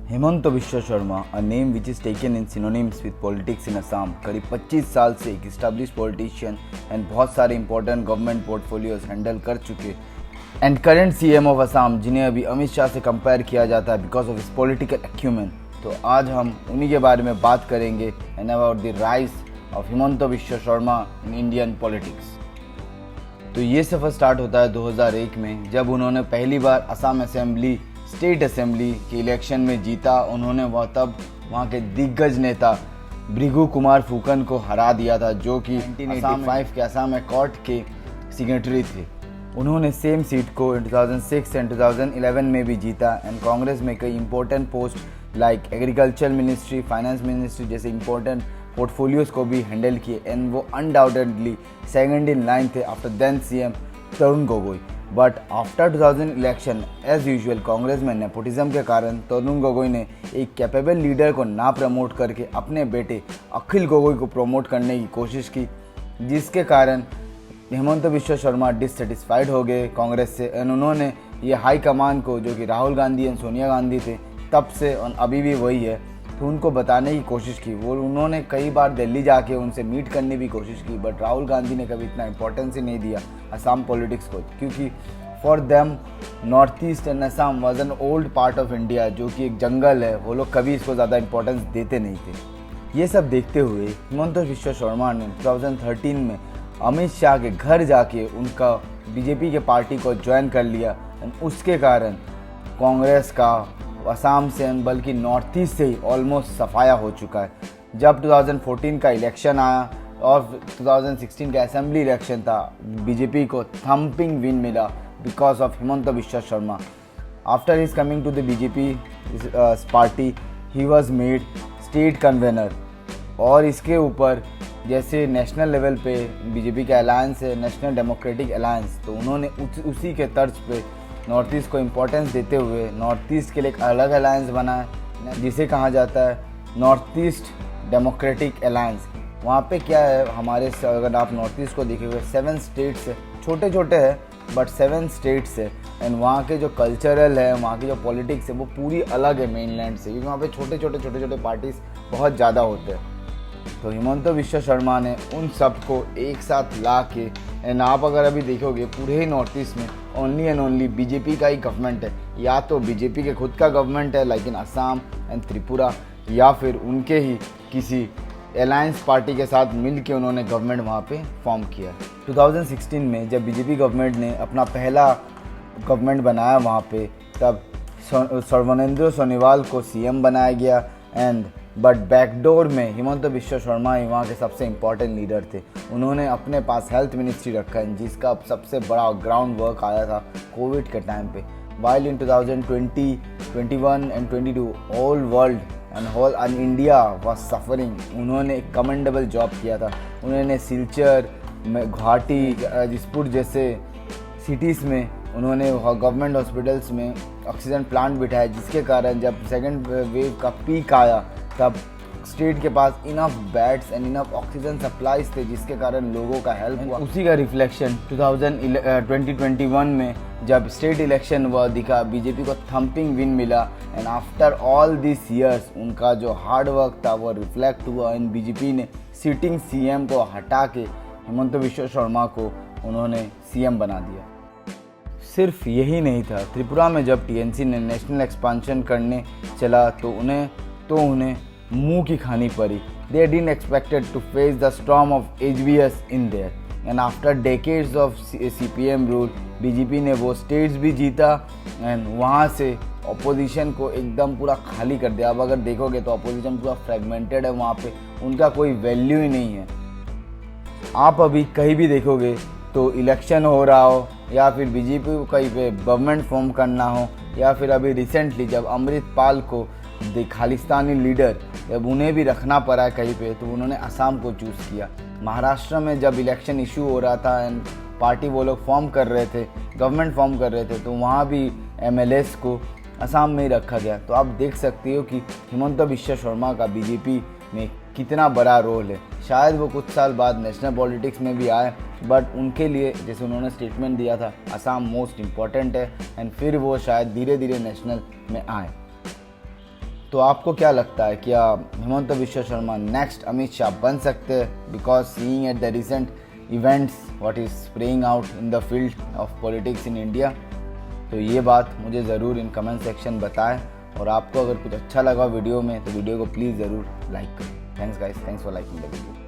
Hemant Biswa Sharma, a name which is taken in synonyms with politics in Assam, करीब 25 साल से एक established politician and बहुत सारे important government portfolios हैंडल कर चुके and current CM of Assam, जिन्हें अभी अमित शाह से कंपेयर किया जाता है because of his political acumen. तो आज हम उन्हीं के बारे में बात करेंगे and about the rise of Hemant Biswa Sharma in Indian politics. तो ये सफ़र स्टार्ट होता है 2001 में, जब उन्होंने पहली बार असम असेंबली स्टेट असेंबली के इलेक्शन में जीता। उन्होंने वहाँ के दिग्गज नेता भृगु कुमार फुकन को हरा दिया था, जो कि 1985 के असम अकॉर्ड के सिग्नेटरी थे। उन्होंने सेम सीट को 2006 एंड 2011 में भी जीता एंड कांग्रेस में कई important post like agriculture ministry, finance ministry जैसे इंपॉर्टेंट पोर्टफोलियोज को भी हैंडल किए एंड वो अनडाउटेडली सेकंड इन लाइन थे after then CM Tarun Gogoi. But after 2000 election as usual Congress में नेपोटिज्म के कारण तरुण गोगोई ने एक कैपेबल लीडर को ना प्रमोट करके अपने बेटे अखिल गोगोई को प्रमोट करने की कोशिश की, जिसके कारण हेमंत बिश्व शर्मा डिससेटिस्फाइड हो गए कांग्रेस से एंड उन्होंने ये हाई कमान को, जो कि राहुल गांधी एंड सोनिया गांधी थे तब से और अभी भी वही है, तो उनको बताने की कोशिश की। उन्होंने कई बार दिल्ली जाके उनसे मीट करने की कोशिश की, बट राहुल गांधी ने कभी इतना इंपॉर्टेंस ही नहीं दिया असम पॉलिटिक्स को, क्योंकि for them north east and Assam was an old part of India, जो कि एक जंगल है। वो लोग कभी इसको ज़्यादा इंपॉर्टेंस देते नहीं थे। ये सब देखते हुए हेमंत बिश्व शर्मा ने 2013 में अमित शाह के घर जाके उनका बीजेपी के पार्टी को ज्वाइन कर लिया एंड उसके कारण कांग्रेस का असम से बल्कि नॉर्थ ईस्ट से ही ऑलमोस्ट सफाया हो चुका है। जब 2014 का इलेक्शन आया और 2016 का असेंबली इलेक्शन था, बीजेपी को थम्पिंग विन मिला because of Hemant Biswa Sharma. After his coming to the BJP party he was made state convener, और इसके ऊपर जैसे नेशनल लेवल पे बीजेपी का अलायंस है नेशनल डेमोक्रेटिक अलायंस, तो उन्होंने उसी के तर्ज पे नॉर्थ ईस्ट को इम्पोर्टेंस देते हुए नॉर्थ ईस्ट के लिए एक अलग अलायंस बनाया, जिसे कहा जाता है नॉर्थ ईस्ट डेमोक्रेटिक अलायंस। वहाँ पे क्या है, हमारे अगर आप नॉर्थ ईस्ट को देखेंगे 7 स्टेट्स है, छोटे छोटे हैं बट 7 स्टेट्स है एंड वहाँ के जो कल्चरल है, वहाँ की जो पॉलिटिक्स है वो पूरी अलग है मेनलैंड से, क्योंकि वहाँ पे छोटे छोटे पार्टीज बहुत ज़्यादा होते हैं। तो हेमंत बिश्व शर्मा ने उन सब को एक साथ ला के एंड आप अगर अभी देखोगे पूरे ही नॉर्थ ईस्ट में ओनली एंड ओनली बीजेपी का ही गवर्नमेंट है, या तो बीजेपी के खुद का गवर्नमेंट है like in Assam and Tripura, या फिर उनके ही किसी अलायंस पार्टी के साथ मिल के उन्होंने गवर्नमेंट वहाँ पे फॉर्म किया। 2016 में जब बीजेपी गवर्नमेंट ने अपना पहला गवर्नमेंट बनाया वहाँ पे, तब सर्बानंद सोनोवाल को सीएम बनाया गया एंड बट बैकडोर में हेमंत बिश्व शर्मा ही वहाँ के सबसे इम्पॉर्टेंट लीडर थे। उन्होंने अपने पास हेल्थ मिनिस्ट्री रखा है, जिसका सबसे बड़ा ग्राउंड वर्क आया था कोविड के टाइम पे। While in 2020, 21 and 22 all world and whole and India was suffering, उन्होंने एक कमेंडेबल जॉब किया था। उन्होंने सिलचर में, गुवाहाटी, दिसपुर जैसे सिटीज़ में उन्होंने गवर्नमेंट हॉस्पिटल्स में ऑक्सीजन प्लांट बिठाया, जिसके कारण जब सेकेंड वेव का पीक आया तब स्टेट के पास enough beds and enough oxygen supplies थे, जिसके कारण लोगों का हेल्प हुआ। उसी का रिफ्लेक्शन 2021 में जब स्टेट इलेक्शन हुआ, दिखा बीजेपी को थम्पिंग विन मिला and after all this years उनका जो हार्ड वर्क था वो रिफ्लेक्ट हुआ एंड बीजेपी ने सिटिंग सीएम को हटा के हेमंत बिश्व शर्मा को उन्होंने सीएम बना दिया। सिर्फ यही नहीं था, त्रिपुरा में जब टीएमसी ने नेशनल एक्सपांशन करने चला तो उन्हें मुंह की खानी पड़ी। They didn't expected to face the storm of HBS in there. And after decades of CPM rule, BJP ने वो स्टेट्स भी जीता एंड वहाँ से अपोजिशन को एकदम पूरा खाली कर दिया। अब अगर देखोगे तो अपोजिशन पूरा फ्रेगमेंटेड है, वहाँ पे उनका कोई वैल्यू ही नहीं है। आप अभी कहीं भी देखोगे तो इलेक्शन हो रहा हो या फिर बीजेपी को कहीं पे गवर्नमेंट फॉर्म करना हो, या फिर अभी रिसेंटली जब अमृतपाल को खालिस्तानी लीडर जब उन्हें भी रखना पड़ा है कहीं पे, तो उन्होंने असम को चूज़ किया। महाराष्ट्र में जब इलेक्शन इशू हो रहा था एंड पार्टी वो लोग फॉर्म कर रहे थे, गवर्नमेंट फॉर्म कर रहे थे, तो वहाँ भी एमएलएस को असम में ही रखा गया। तो आप देख सकते हो कि हेमंत बिश्व शर्मा का बीजेपी में कितना बड़ा रोल है। शायद वो कुछ साल बाद नेशनल पॉलिटिक्स में भी आए, बट उनके लिए जैसे उन्होंने स्टेटमेंट दिया था असम मोस्ट इम्पॉर्टेंट है एंड फिर वो शायद धीरे धीरे नेशनल में आए। तो आपको क्या लगता है, क्या हिमंत बिश्व शर्मा नेक्स्ट अमित शाह बन सकते हैं? Because seeing at the recent events what is playing out in the field of politics in India. तो ये बात मुझे ज़रूर इन कमेंट सेक्शन बताएं, और आपको अगर कुछ अच्छा लगा वीडियो में तो वीडियो को प्लीज़ ज़रूर लाइक करें। Thanks guys, thanks for liking the video.